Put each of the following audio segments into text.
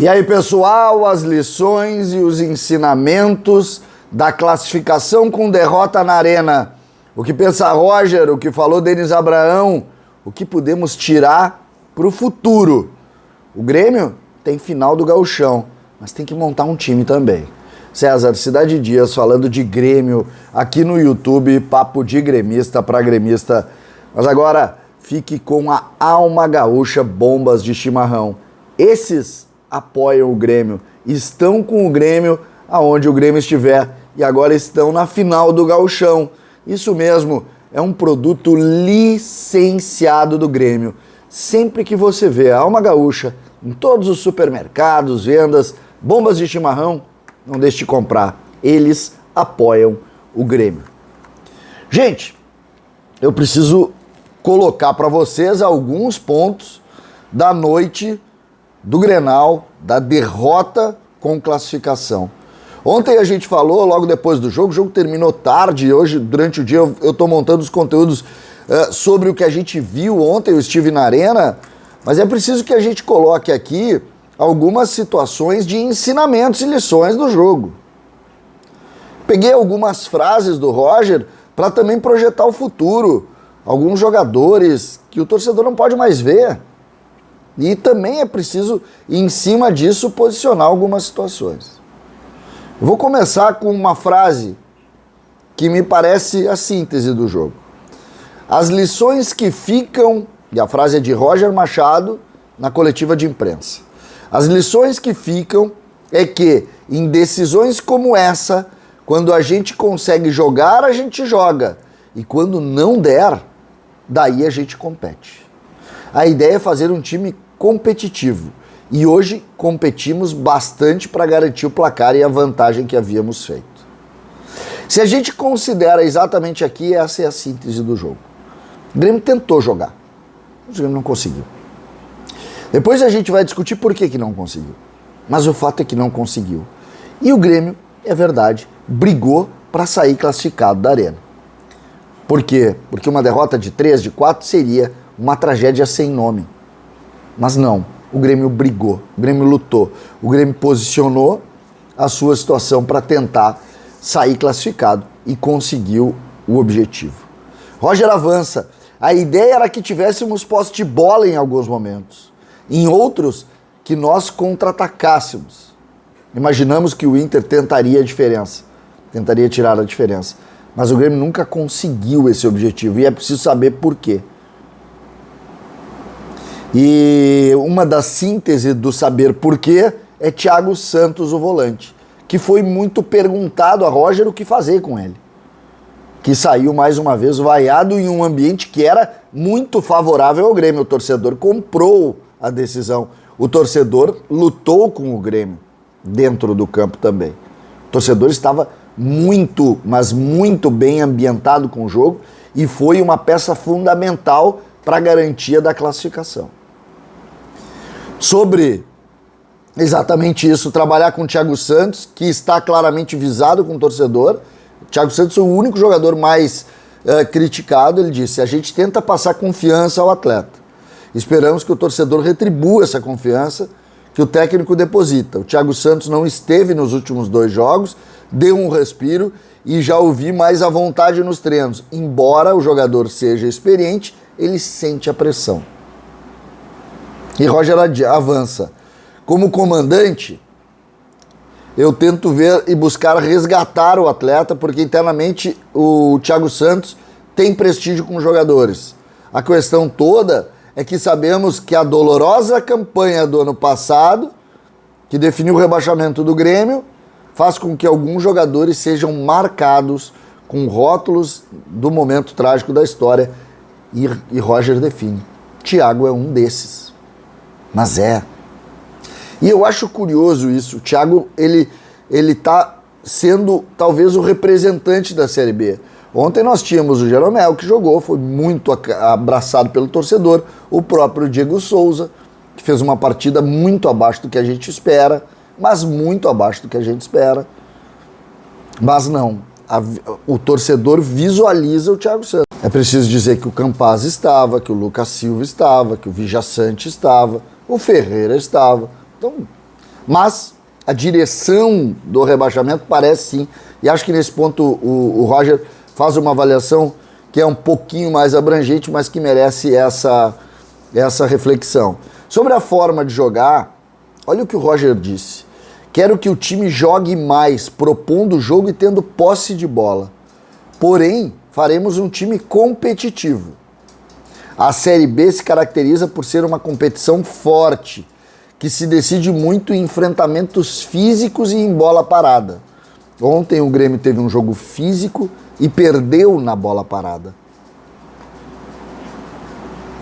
E aí, pessoal, as lições e os ensinamentos da classificação com derrota na Arena. O que pensa Roger, o que falou Denis Abraão, o que podemos tirar para o futuro. O Grêmio tem final do Gauchão, mas tem que montar um time também. César, Cidade Dias falando de Grêmio aqui no YouTube, papo de gremista para gremista. Mas agora fique com a Alma Gaúcha Bombas de Chimarrão. Esses apoiam o Grêmio, estão com o Grêmio aonde o Grêmio estiver e agora estão na final do Gauchão. Isso mesmo, é um produto licenciado do Grêmio. Sempre que você vê a Alma Gaúcha em todos os supermercados, vendas, bombas de chimarrão, não deixe de comprar. Eles apoiam o Grêmio. Gente, eu preciso colocar para vocês alguns pontos da noite do Grenal, da derrota com classificação. Ontem a gente falou, logo depois do jogo, o jogo terminou tarde, hoje, durante o dia, eu estou montando os conteúdos sobre o que a gente viu ontem, eu estive na Arena, mas é preciso que a gente coloque aqui algumas situações de ensinamentos e lições do jogo. Peguei algumas frases do Roger para também projetar o futuro, alguns jogadores que o torcedor não pode mais ver. E também é preciso, em cima disso, posicionar algumas situações. Eu vou começar com uma frase que me parece a síntese do jogo. As lições que ficam, e a frase é de Roger Machado, na coletiva de imprensa. As lições que ficam é que, em decisões como essa, quando a gente consegue jogar, a gente joga. E quando não der, daí a gente compete. A ideia é fazer um time competitivo. E hoje competimos bastante para garantir o placar e a vantagem que havíamos feito. Se a gente considera exatamente aqui, essa é a síntese do jogo. O Grêmio tentou jogar, mas o Grêmio não conseguiu. Depois a gente vai discutir por que não conseguiu. Mas o fato é que não conseguiu. E o Grêmio, é verdade, brigou para sair classificado da Arena. Por quê? Porque uma derrota de 3, de 4 seria uma tragédia sem nome. Mas não, o Grêmio brigou, o Grêmio lutou, o Grêmio posicionou a sua situação para tentar sair classificado e conseguiu o objetivo. Roger avança, a ideia era que tivéssemos posse de bola em alguns momentos, em outros que nós contra-atacássemos. Imaginamos que o Inter tentaria a diferença, tentaria tirar a diferença, mas o Grêmio nunca conseguiu esse objetivo e é preciso saber por quê. E uma das sínteses do saber porquê é Thiago Santos, o volante, que foi muito perguntado a Roger o que fazer com ele. Que saiu mais uma vez vaiado em um ambiente que era muito favorável ao Grêmio. O torcedor comprou a decisão. O torcedor lutou com o Grêmio dentro do campo também. O torcedor estava muito, mas muito bem ambientado com o jogo e foi uma peça fundamental para a garantia da classificação. Sobre exatamente isso, trabalhar com o Thiago Santos, que está claramente visado com o torcedor. O Thiago Santos é o único jogador mais criticado. Ele disse, a gente tenta passar confiança ao atleta. Esperamos que o torcedor retribua essa confiança que o técnico deposita. O Thiago Santos não esteve nos últimos 2 jogos, deu um respiro e já o vi mais à vontade nos treinos. Embora o jogador seja experiente, ele sente a pressão. E Roger avança. Como comandante, eu tento ver e buscar resgatar o atleta, porque internamente o Thiago Santos tem prestígio com os jogadores. A questão toda é que sabemos que a dolorosa campanha do ano passado, que definiu o rebaixamento do Grêmio, faz com que alguns jogadores sejam marcados com rótulos do momento trágico da história. E Roger define. Thiago é um desses. Mas é. E eu acho curioso isso. O Thiago, ele tá sendo talvez o representante da Série B. Ontem nós tínhamos o Jeromel, que jogou, foi muito abraçado pelo torcedor. O próprio Diego Souza, que fez uma partida muito abaixo do que a gente espera, mas muito abaixo do que a gente espera. Mas não, o torcedor visualiza o Thiago Santos. É preciso dizer que o Campaz estava, que o Lucas Silva estava, que o Vijaçante estava, o Ferreira estava. Então, Mas a direção do rebaixamento parece sim, e acho que nesse ponto o Roger faz uma avaliação que é um pouquinho mais abrangente, mas que merece essa reflexão. Sobre a forma de jogar, olha o que o Roger disse. Quero que o time jogue mais, propondo o jogo e tendo posse de bola. Porém, faremos um time competitivo. A Série B se caracteriza por ser uma competição forte, que se decide muito em enfrentamentos físicos e em bola parada. Ontem o Grêmio teve um jogo físico e perdeu na bola parada.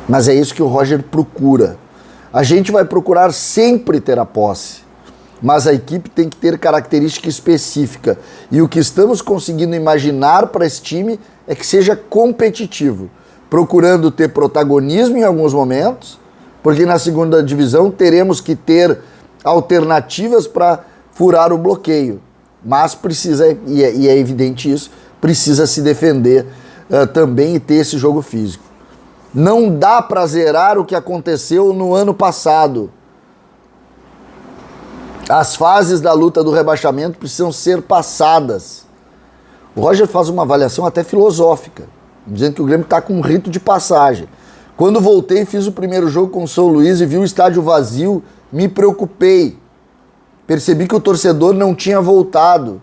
Mas é isso que o Roger procura. A gente vai procurar sempre ter a posse, mas a equipe tem que ter característica específica. E o que estamos conseguindo imaginar para esse time é que seja competitivo, procurando ter protagonismo em alguns momentos, porque na segunda divisão teremos que ter alternativas para furar o bloqueio. Mas precisa, e é evidente isso, precisa se defender também e ter esse jogo físico. Não dá para zerar o que aconteceu no ano passado. As fases da luta do rebaixamento precisam ser passadas. O Roger faz uma avaliação até filosófica, dizendo que o Grêmio está com um rito de passagem. Quando voltei, fiz o primeiro jogo com o São Luís e vi o estádio vazio, me preocupei. Percebi que o torcedor não tinha voltado.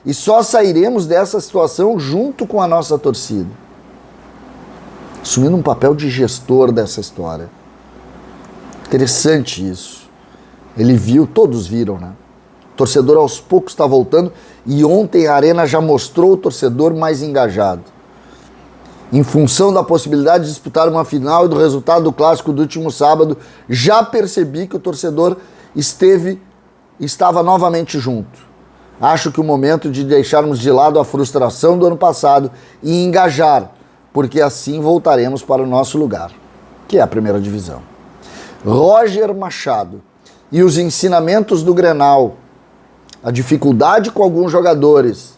E só sairemos dessa situação junto com a nossa torcida. Assumindo um papel de gestor dessa história. Interessante isso. Ele viu, todos viram, né? O torcedor aos poucos está voltando e ontem a Arena já mostrou o torcedor mais engajado. Em função da possibilidade de disputar uma final e do resultado do clássico do último sábado, já percebi que o torcedor estava novamente junto. Acho que o momento de deixarmos de lado a frustração do ano passado e engajar, porque assim voltaremos para o nosso lugar, que é a primeira divisão. Roger Machado e os ensinamentos do Grenal, a dificuldade com alguns jogadores,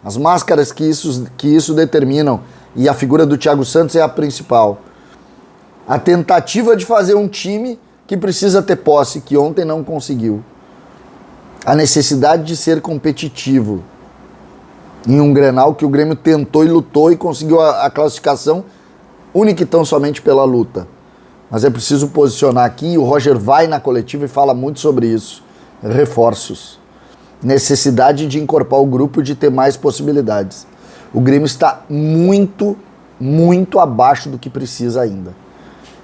as máscaras que isso determinam, e a figura do Thiago Santos é a principal. A tentativa de fazer um time que precisa ter posse, que ontem não conseguiu. A necessidade de ser competitivo em um Grenal que o Grêmio tentou e lutou e conseguiu a classificação única e tão somente pela luta. Mas é preciso posicionar aqui, e o Roger vai na coletiva e fala muito sobre isso. Reforços. Necessidade de incorporar o grupo e de ter mais possibilidades. O Grêmio está muito, muito abaixo do que precisa ainda.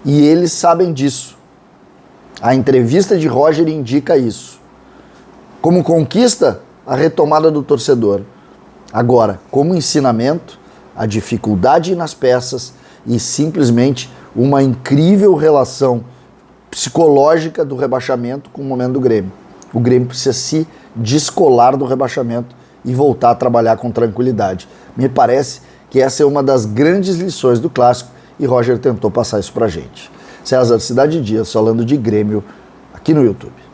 E eles sabem disso. A entrevista de Roger indica isso. Como conquista, a retomada do torcedor. Agora, como ensinamento, a dificuldade nas peças e simplesmente uma incrível relação psicológica do rebaixamento com o momento do Grêmio. O Grêmio precisa se descolar do rebaixamento e voltar a trabalhar com tranquilidade. Me parece que essa é uma das grandes lições do Clássico e Roger tentou passar isso pra gente. César Cidade Dias falando de Grêmio aqui no YouTube.